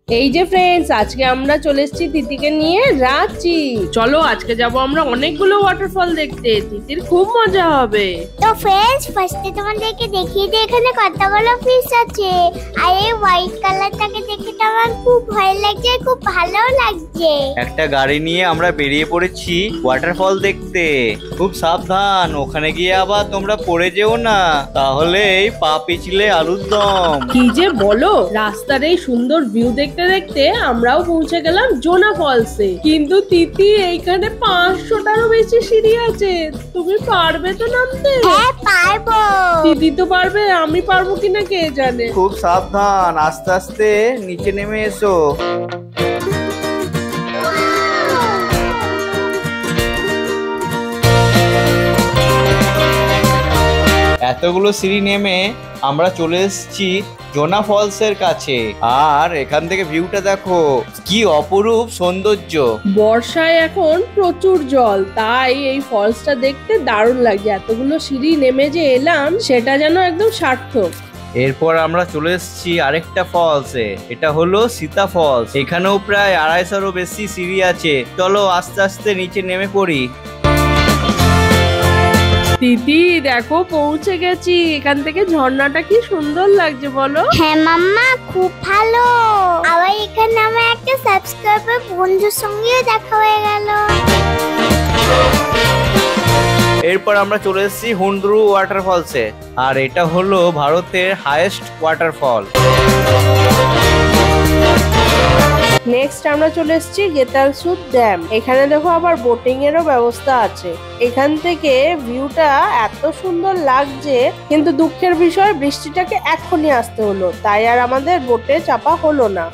এই যে ফ্রেন্ডস, আজকে আমরা চলে এসেছি তিতিকে নিয়ে রাঁচি। চলো আজকে যাব আমরা অনেকগুলো ওয়াটারফল দেখতে। তিতির খুব মজা হবে। তো ফ্রেন্ডস, ফার্স্টে তোমাদেরকে দেখিয়ে দিই এখানে কতগুলো ফিশ আছে। আর এই হোয়াইট কালারটাকে দেখে তো আমার খুব ভয় লাগছে, খুব ভালো লাগছে। একটা গাড়ি নিয়ে আমরা বেরিয়ে পড়েছি ওয়াটারফল দেখতে। খুব সাবধান, ওখানে গিয়ে আবার তোমরা পড়ে যেও না, তাহলে এই পা পিছলে আলুর দম। কি যে বলো, রাস্তার এই সুন্দর ভিউ দেখতে দেখতে আমরাও পৌঁছে গেলাম জোনা ফলসে। কিন্তু তিতি, এইখানে 500টারও বেশি সিঁড়ি আছে। তুমি পারবে তো নামতে? হ্যাঁ পারবো। তিতি তো পারবে, আমি পারবো কিনা কে জানে। খুব সাবধান, আস্তে আস্তে নিচে নেমে এসো। এতগুলো সিঁড়ি নেমে আমরা চলে এসেছি জোনা ফলস এর কাছে। আর এখান থেকে ভিউটা দেখো, কি অপরূপ সৌন্দর্য। বর্ষায় এখন প্রচুর জল, তাই এই ফলসটা দেখতে দারুণ লাগে। এতগুলো সিঁড়ি নেমে যে এলাম, সেটা যেন একদম সার্থক। এরপর আমরা চলে এসেছি আরেকটা ফলসে, এটা হলো সীতা ফলস। এখানেও প্রায় 250-রও বেশি সিঁড়ি আছে। চলো আস্তে আস্তে নিচে নেমে পড়ি। দিদি দেখো, পৌঁছে গেছি। এখান থেকে ঝর্ণাটা কি সুন্দর লাগছে বলো। হ্যাঁ মাম্মা, খুব ভালো। আবার এখানে আমার একটা সাবস্ক্রাইবার বন্ধুর সঙ্গেও দেখা হয়ে গেল। এরপর আমরা চলে এসেছি হুন্ডরু ওয়াটারফলসে। আর এটা হলো ভারতের হাইয়েস্ট ওয়াটারফল। নেক্সট আমরা চলে এসেছি গেতালসুদ ড্যাম। এখানে দেখো আবার বোটিং এরও ব্যবস্থা আছে। এখান থেকে ভিউটা এত সুন্দর লাগছে, কিন্তু দুঃখের বিষয় বৃষ্টিটাকে এখনই আসতে হলো, তাই আর আমাদের বোটে চাপা হলো না।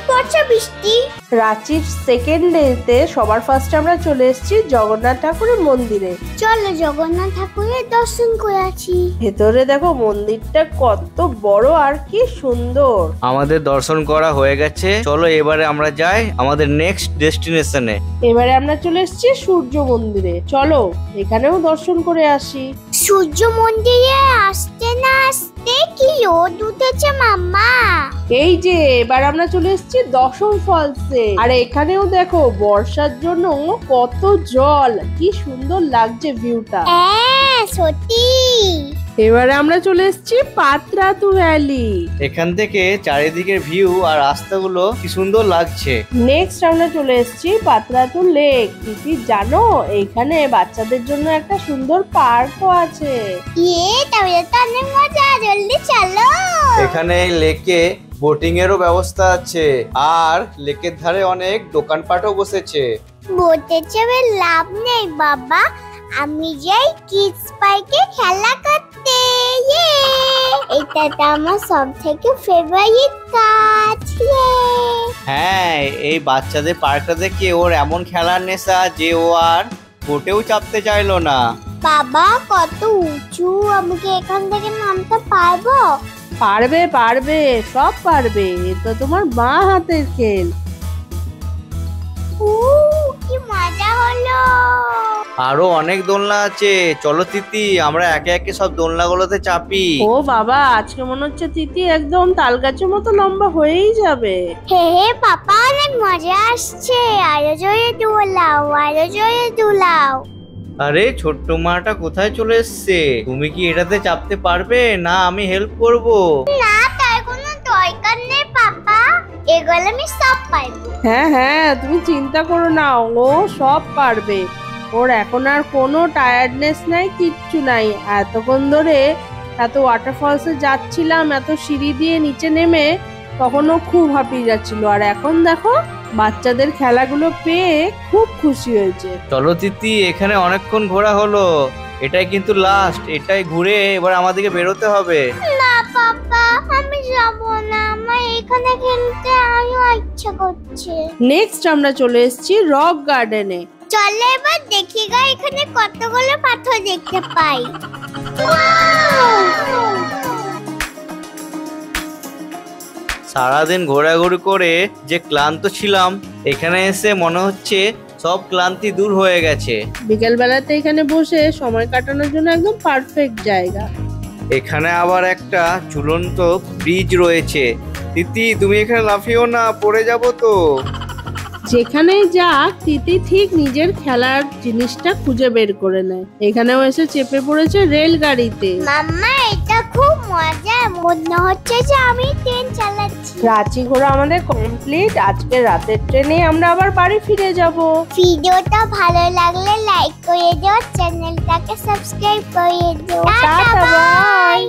পড়ছে বৃষ্টি। রাঁচির সেকেন্ড ডেতে সবার ফার্স্টে আমরা চলে এসেছি জগন্নাথ ঠাকুরের মন্দিরে। চলো জগন্নাথ ঠাকুরের দর্শন করে আসি। ভেতরে দেখো মন্দিরটা কত বড় আর কি সুন্দর। আমাদের দর্শন করা হয়ে গেছে। চলো এবারে আমরা যাই আমাদের নেক্সট ডেস্টিনেশনে। এবারে আমরা চলে এসেছি সূর্য মন্দিরে। চলো এখানেও দর্শন করে আসি। সূর্য মন্দিরে আসতে না আসতে কি রোদ উঠেছে মাম্মা। এই যে এবার আমরা চলে এসেছি দশম ফলসে। আর এখানেও দেখো বর্ষার জন্য কত জল, কি সুন্দর লাগছে ভিউটা। হ্যাঁ সত্যি। এবারে আমরা চলে এসেছি পাতরাতু ভ্যালি। এখান থেকে চারিদিকের ভিউ আর রাস্তাগুলো কি সুন্দর লাগছে। নেক্সট আমরা চলে এসেছি পাতরাতু লেক। কি জানো, এখানে বাচ্চাদের জন্য একটা সুন্দর পার্কও আছে। তাহলে তো অনেক মজা, জলদি চলো। এখানে লেকে বোটিং এরও ব্যবস্থা আছে। আর লেকের ধারে অনেক দোকানপাটও বসেছে। বোটে চেপে লাভ নেই বাবা, আমি যাই কিডস পার্কে খেলা করতে। এটা তো আমার সব থেকে ফেভারিট কাজ। হ্যাঁ, এই বাচ্চাদের পার্কটা দেখে ওর এমন খেলার নেশা যে ও আর বোটেও চাপতে চাইলো না। বাবা কত উঁচু, আমি কি এখান থেকে নামতে পারবো? পারবে পারবে, সব পারবে। এ তো তোমার বাঁ হাতের খেল। কি মজা হলো। আরো অনেক দোলনা আছে। চলো তিতি, আমরা একে একে সব দোলনাগুলোতে চাপি। ও বাবা, আজকে মনে হচ্ছে তিতি একদম তাল গাছের মতো লম্বা হয়েই যাবে। হে পাপা, অনেক মজা আসছে। আরো জোরে দোলাও, আরো জোরে দোলাও। আরে ছোট্ট মাটা কোথায় চলে এসছে? তুমি কি এটাতে চাপতে পারবে? না আমি হেল্প করব। না, তার কোনো দরকার নেই পাপা, এগুলো আমি সব পারবো। হ্যাঁ হ্যাঁ, তুমি চিন্তা করো না, ও সব পারবে। ওর এখন আর কোনো টায়ার্ডনেস নাই, কিচ্ছু নাই। এতক্ষণ ধরে এত ওয়াটারফলসে যাচ্ছিলাম, এত সিঁড়ি দিয়ে নিচে নেমে, তখন ও খুব হাঁপিয়ে যাচ্ছিল। আর এখন দেখো বাচ্চাদের খেলাগুলো পেয়ে খুব খুশি হয়েছে। চলো তিতি, এখানে অনেকক্ষণ ঘোরা হলো, এটাই কিন্তু লাস্ট। এটাই ঘুরে এবার আমাদেরকে বেরোতে হবে। না পাপা, আমি যাব না, আমার এখানে খেলতে আরো ইচ্ছা করছে। নেক্সট আমরা চলে এসেছি রক গার্ডেনে। চলে এবার দেখি গা, এখানে কতগুলো পাথর দেখতে পাই। সারাদিন ঘোরাঘুরি করে যে ক্লান্ত ছিলাম, এখানে এসে মনে হচ্ছে সব ক্লান্তি দূর হয়ে গেছে। বিকেল বেলাতে এখানে বসে সময় কাটানোর জন্য একদম পারফেক্ট জায়গা। এখানে আবার একটা ঝুলন্ত ব্রিজ রয়েছে, তিতি তুমি এখানে লাফিও না, পড়ে যাবো তো। যেখানেই যাক তিতি ঠিক নিজের খেলার জিনিসটা খুঁজে বের করে নেয়। এখানেও এসে চেপে পড়েছে রেলগাড়িতে। মাম্মা এটা খুব মজা, মনে হচ্ছে যে আমি ট্রেন চালাচ্ছি। রাঁচি ঘোরা আমাদের কমপ্লিট। আজকে রাতের ট্রেনে আমরা আবার বাড়ি ফিরে যাব। ভিডিওটা ভালো লাগলে লাইক করে দিও, চ্যানেলটাকে সাবস্ক্রাইব করে দিও। Tata, by.